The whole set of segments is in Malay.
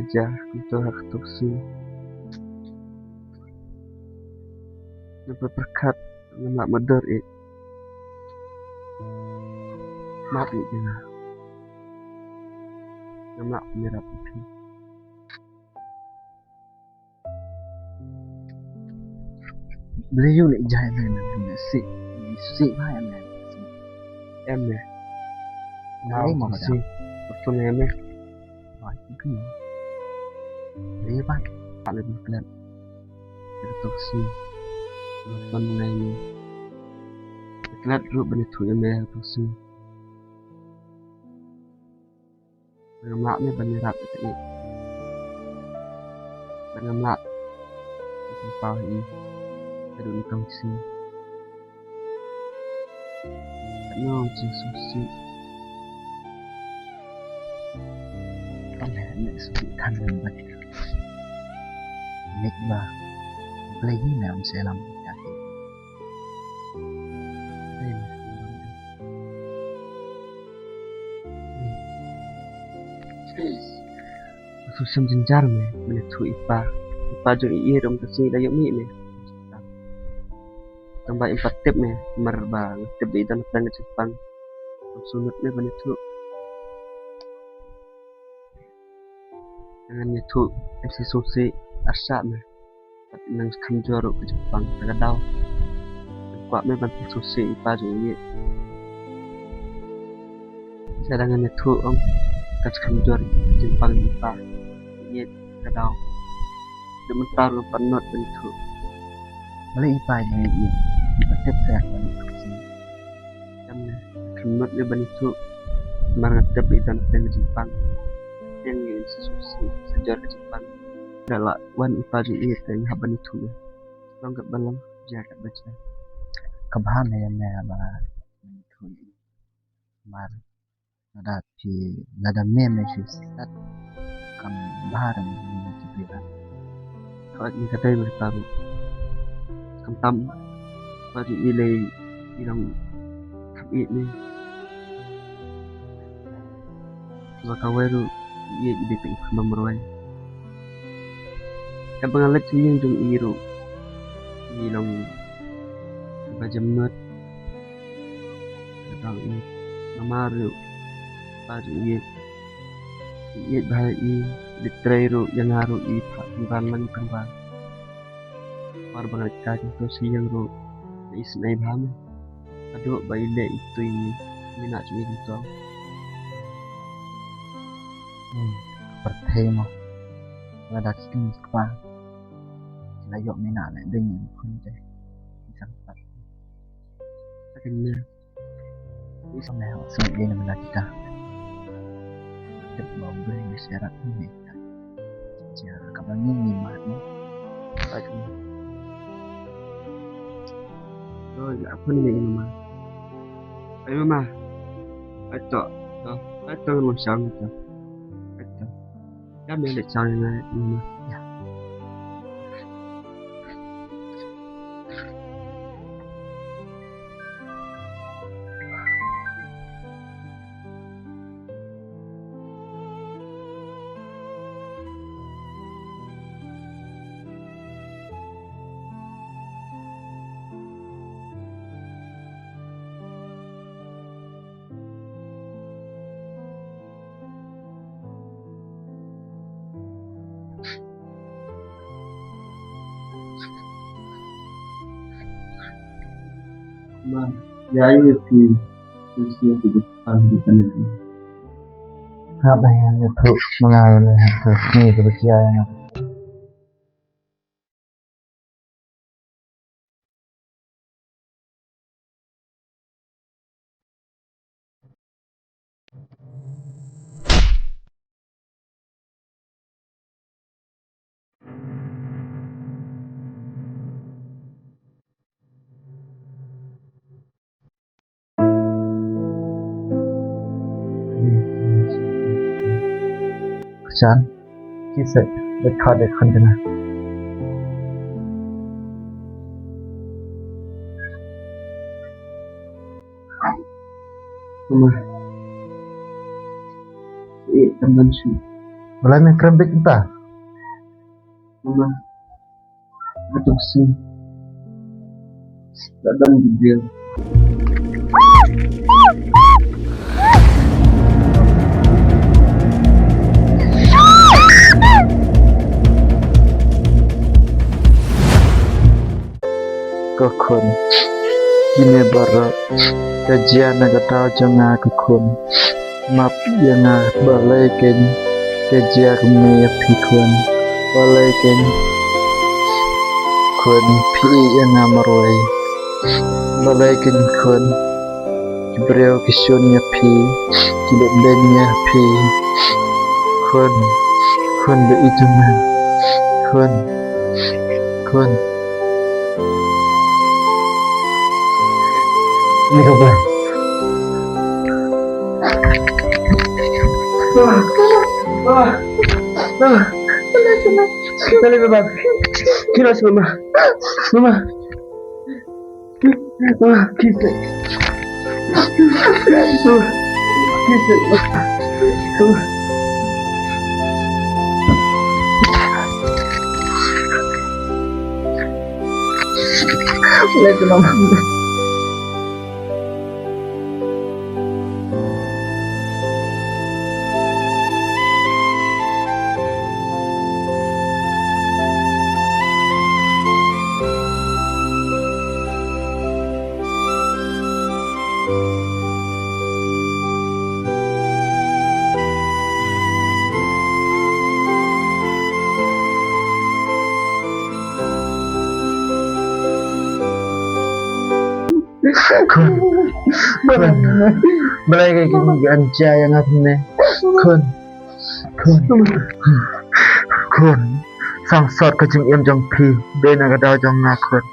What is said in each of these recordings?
kerja untuk hak tuksi nampak berkat nama modern it maaf it dia nama menyerap itu beliau lại dài về là xị hai em này lấy một tuksi betul em này hỏi cái gì lấy bác bạn lebih pelan dari tuksi betul ini pelan dulu begitu ya meh tuksi Ngamlaknya menyerap itu it ngamlak tempau ini Kedua tuksi Nó chỉ suy có lẽ lại sự thành hình vậy nghịch và lấy nào sẽ làm cả đây susah jenjar me menetu ipa jo iye dong kasi dayo mi me tambah empat tip me merba tip di dan plan Jepang sunut me menetu dengan menetu MC Susi asa me nang kanjor ke Jepang tagadau kuat me bantu Susi ipa jo iye cadangan menetu om kas kanjor Jepang ipa iye tagadau dementar penot menetu lấy ipa jadi và tiếp theo là Kami khidmat ni banitu semangat tapi dan plan Jepang yang ingin sesusi sejarah Jepang adalah wan ipaju ini yang haban itu longgat balang jaga baca kebahan yang mà thôi mà là đam mê mình sẽ sát cầm ba đồng như vậy đó kalau ini kata yang tahu kentam baju ini bilang tapi ini Wakaweru ia ide peng memroy kan pengalat yang jung iru bilang bajam nut atau ini namaru baju ia bahaya ditreru yang haru i pangbalan pangbalan war banget kaji to siang ro isnai bham ado baile itu ini nak cumi itu pertama là đặt cái qua là dọn mấy nạ lại đinh không chơi chẳng phải akhirnya sau này họ sử dụng là kita tiếp bảo vệ masyarakat ini cara kabarnya gimana akhirnya rồi apa nih mama ayo mama ayo mau sang itu ayo kami ada sang mama ya Ma, ya ini sih kebutuhan kita ini. apa yang itu mengalami ini kepercayaan chán chia sẻ với họ để không thế nào Mama, teman sih Wala may krambit pa. Mama, aduh sih. Dadang gede. Kokon kini barat kajian nagatau jonga kokon map yang balai ken kajian me pikun balai ken kun pi yang marwai balai ken kun kibreo kisunnya pi kibet bennya pi kun be itu mah kun ini kabar. Dali bebab. Kira mama. Mama. Mama, kisa. Kisa. Lihat mama. Kun balai kayak gini ganja yang aku nih kun sangsot ke jeng im jeng pi bena ke dau jeng ngakun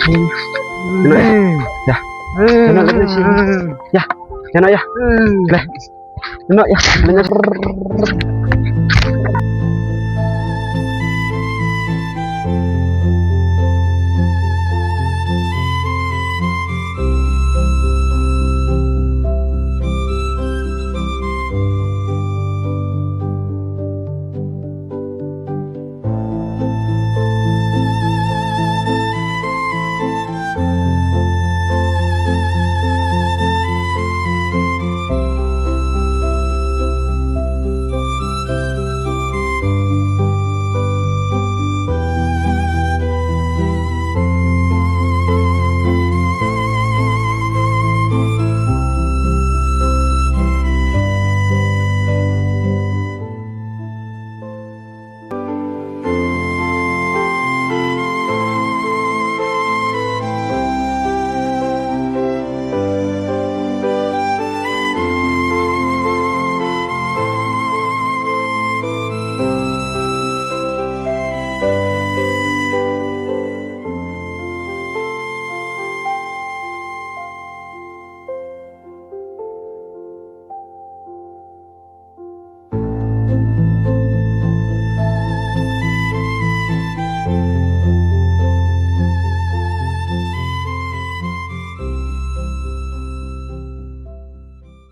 sini. Ya. Enak lagi sini. Ya. Enak ya. Leh. Enak ya. Banyak.